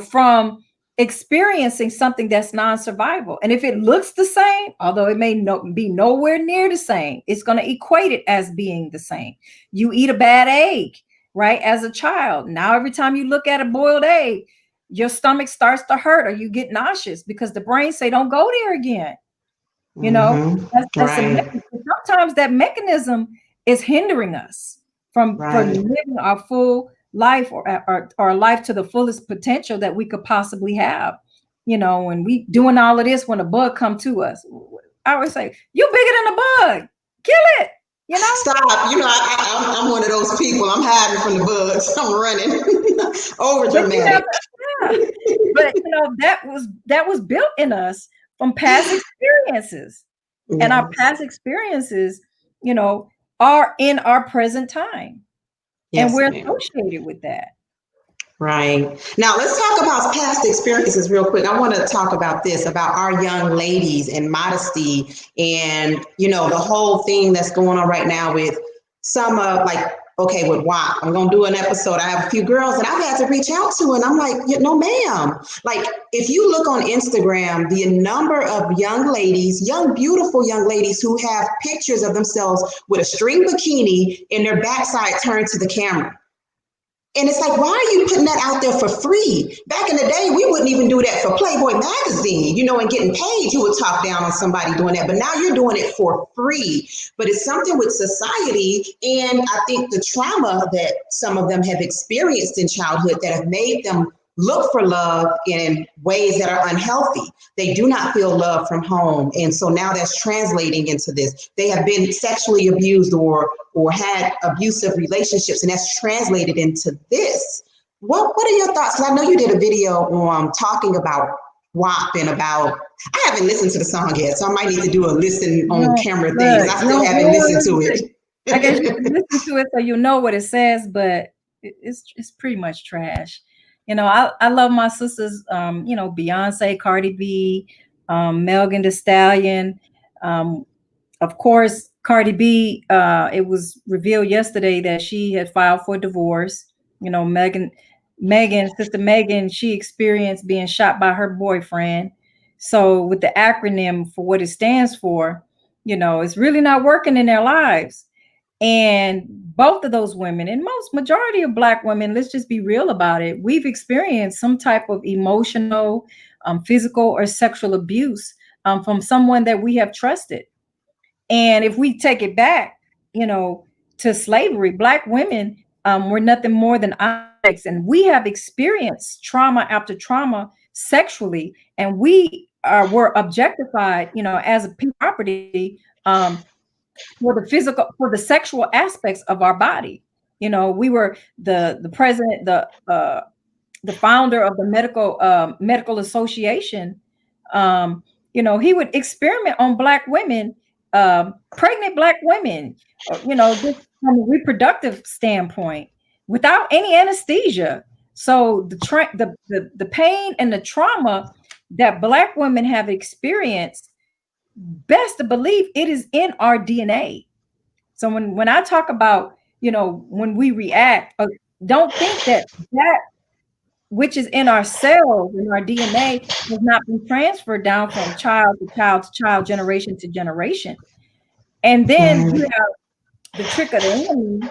[SPEAKER 2] from experiencing something that's non-survival. And if it looks the same, although it may be nowhere near the same, it's going to equate it as being the same. You eat a bad egg, right? As a child, now every time you look at a boiled egg, your stomach starts to hurt or you get nauseous because the brain say, don't go there again.
[SPEAKER 1] Mm-hmm.
[SPEAKER 2] That's
[SPEAKER 1] Right.
[SPEAKER 2] sometimes that mechanism is hindering us from
[SPEAKER 1] Right.
[SPEAKER 2] living our full life, or life to the fullest potential that we could possibly have. When we doing all of this, when a bug come to us, I always say, you bigger than a bug, kill it.
[SPEAKER 1] Stop. I'm one of those people. I'm hiding from the bugs. I'm running. Over
[SPEAKER 2] But you have
[SPEAKER 1] dramatic.
[SPEAKER 2] to, yeah. But that was built in us from past experiences. And our
[SPEAKER 1] Yes.
[SPEAKER 2] past experiences, are in our present time. And
[SPEAKER 1] Yes,
[SPEAKER 2] we're
[SPEAKER 1] ma'am.
[SPEAKER 2] associated with that.
[SPEAKER 1] Right. Now let's talk about past experiences real quick. I want to talk about this, about our young ladies and modesty, and the whole thing that's going on right now with some like, okay, with WAP. I'm gonna do an episode. I have a few girls that I've had to reach out to, and I'm like, no, ma'am. Like, if you look on Instagram, the number of young ladies, young, beautiful young ladies who have pictures of themselves with a string bikini and their backside turned to the camera. And it's like, why are you putting that out there for free? Back in the day, we wouldn't even do that for Playboy magazine, and getting paid. You would talk down on somebody doing that. But now you're doing it for free. But it's something with society. And I think the trauma that some of them have experienced in childhood that have made them look for love in ways that are unhealthy. They do not feel love from home. And so now that's translating into this. They have been sexually abused or had abusive relationships, and that's translated into this. What are your thoughts? Because I know you did a video on talking about WAP and about, I haven't listened to the song yet, so I might need to do a listen on camera thing because I still haven't listened to it.
[SPEAKER 2] I guess you can listen to it so you know what it says, but it's pretty much trash. I love my sisters, Beyonce, Cardi B, Megan Thee Stallion. Of course, Cardi B, it was revealed yesterday that she had filed for divorce. Sister Megan, she experienced being shot by her boyfriend. So with the acronym for what it stands for, it's really not working in their lives. And both of those women, and most majority of Black women, let's just be real about it, we've experienced some type of emotional, physical, or sexual abuse from someone that we have trusted. And if we take it back, to slavery, Black women were nothing more than objects, and we have experienced trauma after trauma sexually, and we were objectified, as a property, for the physical, for the sexual aspects of our body. We were the president, the founder of the medical association. He would experiment on Black women, pregnant Black women, just from a reproductive standpoint, without any anesthesia. So the pain and the trauma that Black women have experienced, best to believe it is in our DNA. So when I talk about, when we react, don't think that which is in our cells, in our DNA, has not been transferred down from child to child to child, generation to generation. And then you have the trick of the enemy,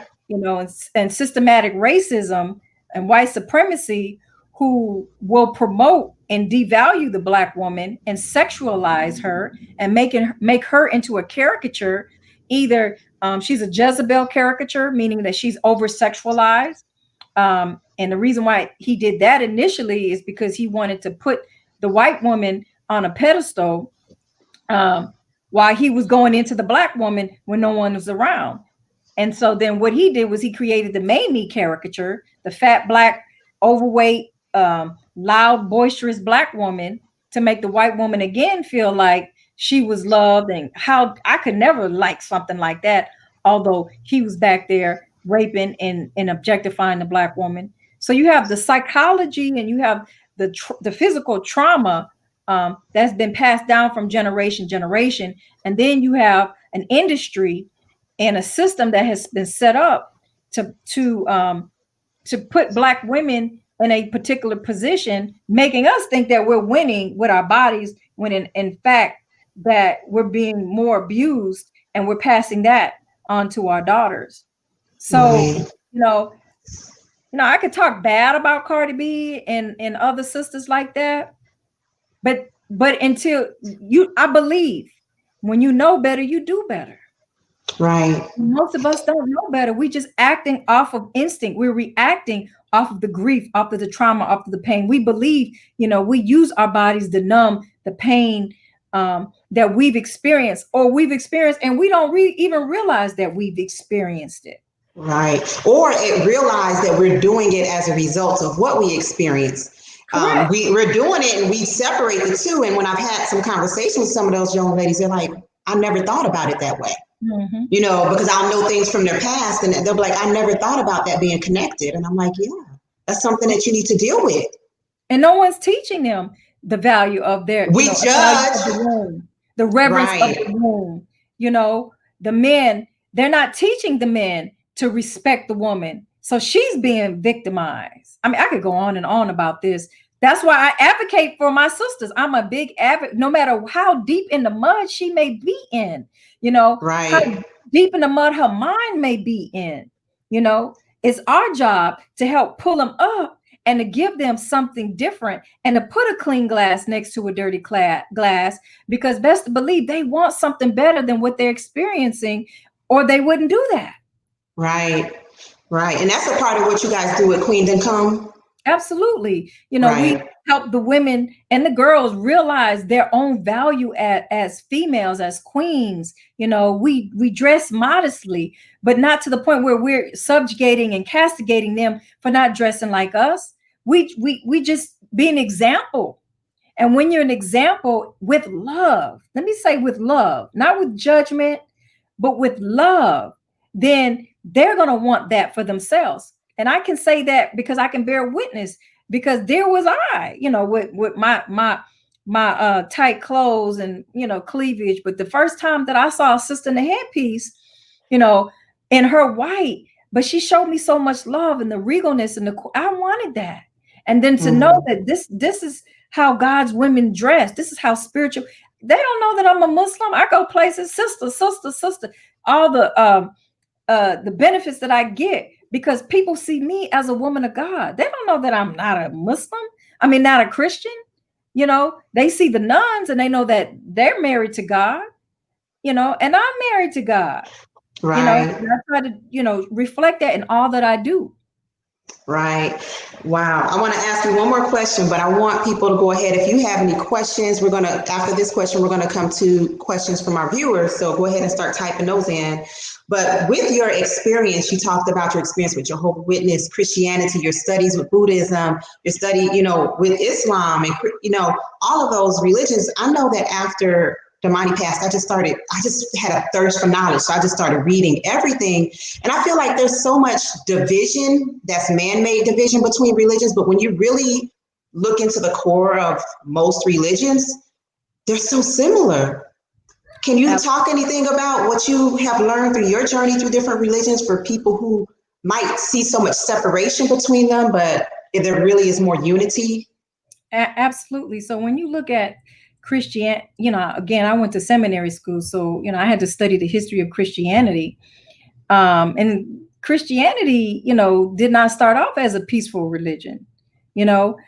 [SPEAKER 2] and systematic racism and white supremacy, who will promote and devalue the Black woman and sexualize her and make her into a caricature. Either she's a Jezebel caricature, meaning that she's over sexualized. And the reason why he did that initially is because he wanted to put the white woman on a pedestal, while he was going into the Black woman when no one was around. And so then what he did was he created the Mamie caricature, the fat, Black, overweight, loud, boisterous Black woman, to make the white woman again feel like she was loved, and how I could never like something like that, although he was back there raping and objectifying the Black woman. So you have the psychology, and you have the physical trauma that's been passed down from generation to generation, and then you have an industry and a system that has been set up to put Black women in a particular position, making us think that we're winning with our bodies, when in fact that we're being more abused, and we're passing that on to our daughters. So, I could talk bad about Cardi B and other sisters like that, but until I believe when you know better, you do better.
[SPEAKER 1] Right.
[SPEAKER 2] Most of us don't know better. We just acting off of instinct. We're reacting off of the grief, off of the trauma, off of the pain. We believe, we use our bodies to numb the pain that we've experienced, and we don't even realize that we've experienced it.
[SPEAKER 1] Right. Or realize that we're doing it as a result of what we experience. We're doing it, and we separate the two. And when I've had some conversations with some of those young ladies, they're like, I never thought about it that way.
[SPEAKER 2] Mm-hmm.
[SPEAKER 1] Because I'll know things from their past, and they'll be like, I never thought about that being connected. And I'm like, yeah, that's something that you need to deal with.
[SPEAKER 2] And no one's teaching them the value of their,
[SPEAKER 1] judge
[SPEAKER 2] the womb, the reverence of the womb. The men, they're not teaching the men to respect the woman. So she's being victimized. I mean, I could go on and on about this. That's why I advocate for my sisters. I'm a big advocate, no matter how deep in the mud she may be in, how deep in the mud her mind may be in, it's our job to help pull them up and to give them something different, and to put a clean glass next to a dirty glass, because best to believe they want something better than what they're experiencing, or they wouldn't do that.
[SPEAKER 1] Right. And that's a part of what you guys do at Queendom Come.
[SPEAKER 2] Absolutely. We help the women and the girls realize their own value as females, as queens. We dress modestly, but not to the point where we're subjugating and castigating them for not dressing like us. We just be an example. And when you're an example with love, let me say with love, not with judgment, but with love, then they're going to want that for themselves. And I can say that because I can bear witness, because there was I, with my tight clothes and, cleavage. But the first time that I saw a sister in the headpiece, in her white, but she showed me so much love and the regalness, and I wanted that. And then to know that this is how God's women dress. This is how spiritual. They don't know that I'm a Muslim. I go places, sister, all the benefits that I get, because people see me as a woman of God. They don't know that I'm not a Muslim. I mean, not a Christian. You know, they see the nuns and they know that they're married to God, you know, and I'm married to God, you know,
[SPEAKER 1] Right.
[SPEAKER 2] and I try to, you know, reflect that in all that I do.
[SPEAKER 1] Right. Wow. I want to ask you one more question, but I want people to go ahead. If you have any questions, we're going to, after this question, we're going to come to questions from our viewers. So go ahead and start typing those in. But with your experience, you talked about your experience with Jehovah's Witness, Christianity, your studies with Buddhism, your study, with Islam and, all of those religions. I know that after Damani passed, I just had a thirst for knowledge. So I just started reading everything. And I feel like there's so much division, that's man-made division between religions. But when you really look into the core of most religions, they're so similar. Can you talk anything about what you have learned through your journey through different religions for people who might see so much separation between them, but if there really is more unity?
[SPEAKER 2] Absolutely. So when you look at Christian, you know, again, I went to seminary school, so you know, I had to study the history of Christianity. And Christianity, you know, did not start off as a peaceful religion. You know,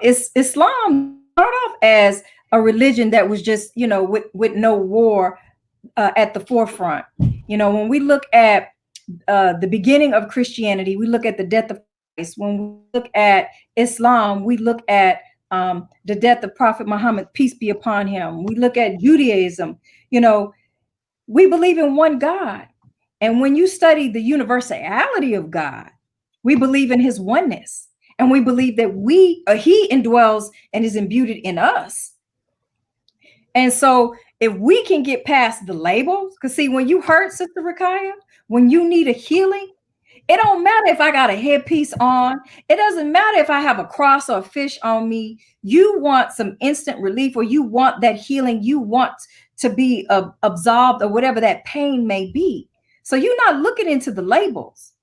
[SPEAKER 2] Islam started off as a religion that was just, you know, with no war at the forefront. You know, when we look at the beginning of Christianity, we look at the death of Christ. When we look at Islam, we look at the death of Prophet Muhammad, peace be upon him. We look at Judaism. You know, we believe in one God. And when you study the universality of God, we believe in his oneness. And we believe that he indwells and is imbued in us. And so if we can get past the labels, because see, when you hurt, Sister Rakaya, when you need a healing, it don't matter if I got a headpiece on. It doesn't matter if I have a cross or a fish on me. You want some instant relief, or you want that healing. You want to be absolved, or whatever that pain may be. So you're not looking into the labels.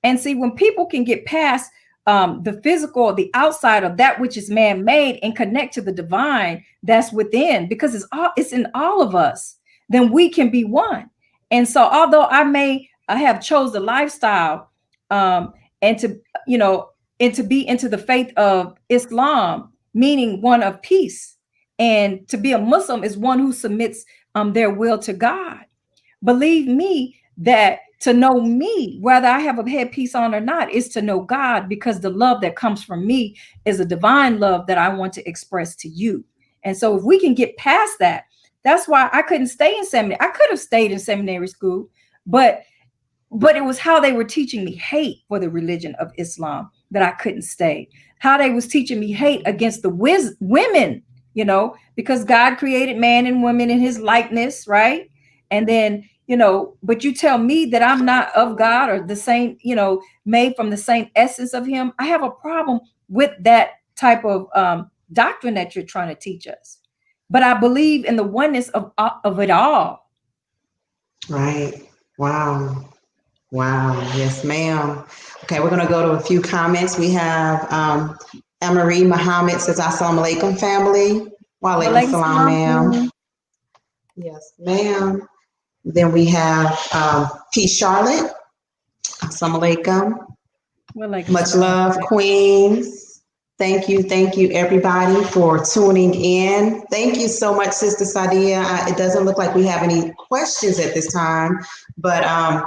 [SPEAKER 2] And see, when people can get past the physical or the outside of that which is man-made and connect to the divine that's within, because it's in all of us, then we can be one. And so although I have chose the lifestyle and to, you know, and to be into the faith of Islam, meaning one of peace, and to be a Muslim is one who submits their will to God. Believe me that to know me, whether I have a headpiece on or not, is to know God, because the love that comes from me is a divine love that I want to express to you. And so if we can get past that, that's why I couldn't stay in seminary. I could have stayed in seminary school, but it was how they were teaching me hate for the religion of Islam that I couldn't stay. How they was teaching me hate against the women, you know, because God created man and woman in his likeness, right? And then, you know, but you tell me that I'm not of God or the same, you know, made from the same essence of him. I have a problem with that type of doctrine that you're trying to teach us. But I believe in the oneness of it all.
[SPEAKER 1] Right. Wow. Wow. Yes, ma'am. Okay, we're going to go to a few comments. We have Amarie Muhammad says, Assalamu alaikum, family. Wa alaikum
[SPEAKER 2] Walaikum
[SPEAKER 1] salam, ma'am.
[SPEAKER 2] salam.
[SPEAKER 1] Yes, ma'am. Then we have P. Charlotte. Assalamu alaikum.
[SPEAKER 2] Walaikum
[SPEAKER 1] Much
[SPEAKER 2] salam.
[SPEAKER 1] love, Queens. Thank you, everybody, for tuning in. Thank you so much, Sister Sadiyah. It doesn't look like we have any questions at this time, but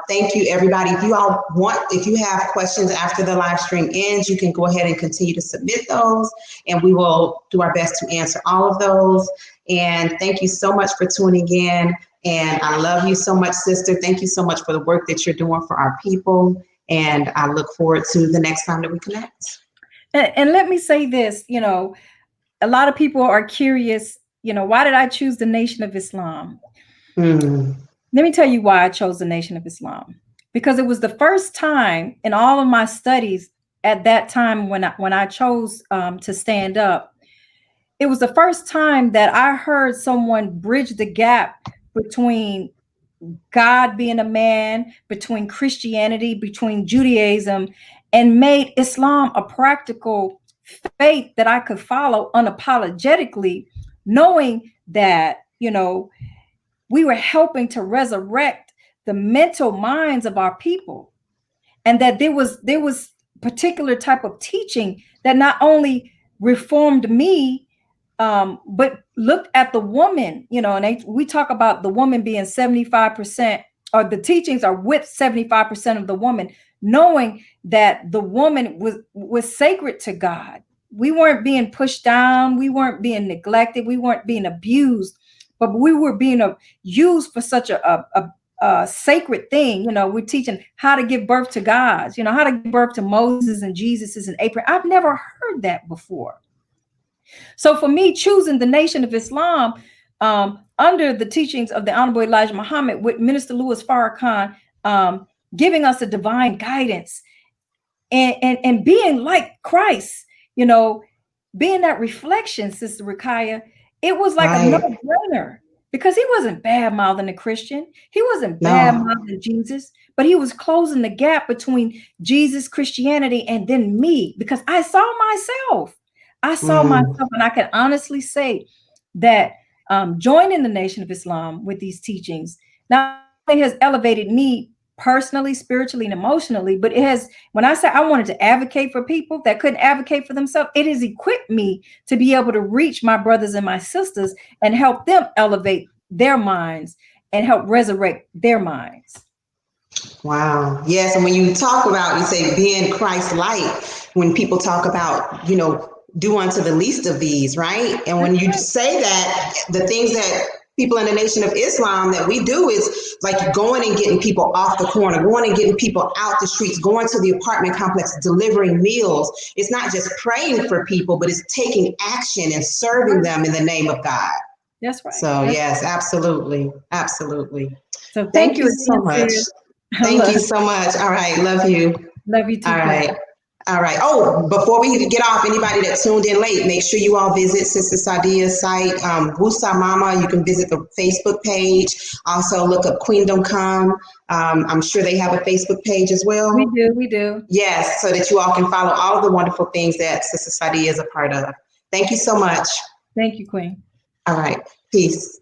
[SPEAKER 1] thank you, everybody. If you have questions after the live stream ends, you can go ahead and continue to submit those, and we will do our best to answer all of those. And thank you so much for tuning in. And I love you so much, sister. Thank you so much for the work that you're doing for our people. And I look forward to the next time that we connect.
[SPEAKER 2] And let me say this, you know, a lot of people are curious, you know, why did I choose the Nation of Islam? Let me tell you why I chose the Nation of Islam. Because it was the first time in all of my studies at that time when I chose to stand up, it was the first time that I heard someone bridge the gap between God being a man, between Christianity, between Judaism, and made Islam a practical faith that I could follow unapologetically, knowing that, you know, we were helping to resurrect the mental minds of our people, and that there was particular type of teaching that not only reformed me, but looked at the woman, you know, and we talk about the woman being 75%, or the teachings are with 75% of the woman, knowing that the woman was sacred to God. We weren't being pushed down. We weren't being neglected. We weren't being abused, but we were being used for such a sacred thing. You know, we're teaching how to give birth to gods, you know, how to give birth to Moses and Jesus and Abraham. I've never heard that before. So for me, choosing the Nation of Islam under the teachings of the Honorable Elijah Muhammad, with Minister Louis Farrakhan giving us a divine guidance, and being like Christ, you know, being that reflection, Sister Rakaya, it was like a no-brainer, because he wasn't bad-mouthing a Christian. He wasn't bad-mouthing Jesus, but he was closing the gap between Jesus, Christianity, and then me, because I saw myself. And I can honestly say that joining the Nation of Islam with these teachings not only has elevated me personally, spiritually, and emotionally, but it has, when I say I wanted to advocate for people that couldn't advocate for themselves, it has equipped me to be able to reach my brothers and my sisters and help them elevate their minds and help resurrect their minds.
[SPEAKER 1] Wow. Yes. And when you talk about, you say being Christ-like, when people talk about, you know, do unto the least of these, right? And when you say that, the things that people in the Nation of Islam that we do is like going and getting people off the corner, going and getting people out the streets, going to the apartment complex, delivering meals. It's not just praying for people, but it's taking action and serving them in the name of God.
[SPEAKER 2] That's right.
[SPEAKER 1] So yes, absolutely. Absolutely.
[SPEAKER 2] So thank you
[SPEAKER 1] so much. Thank you so much. All right. Love you.
[SPEAKER 2] Love you too.
[SPEAKER 1] All right. All right. Oh, before we get off, anybody that tuned in late, make sure you all visit Sister Sadiyah's site, Wusa Mama. You can visit the Facebook page. Also look up Queendom Come. I'm sure they have a Facebook page as well.
[SPEAKER 2] We do.
[SPEAKER 1] Yes, so that you all can follow all of the wonderful things that Sister Sadiyah is a part of. Thank you so much.
[SPEAKER 2] Thank you, Queen.
[SPEAKER 1] All right. Peace.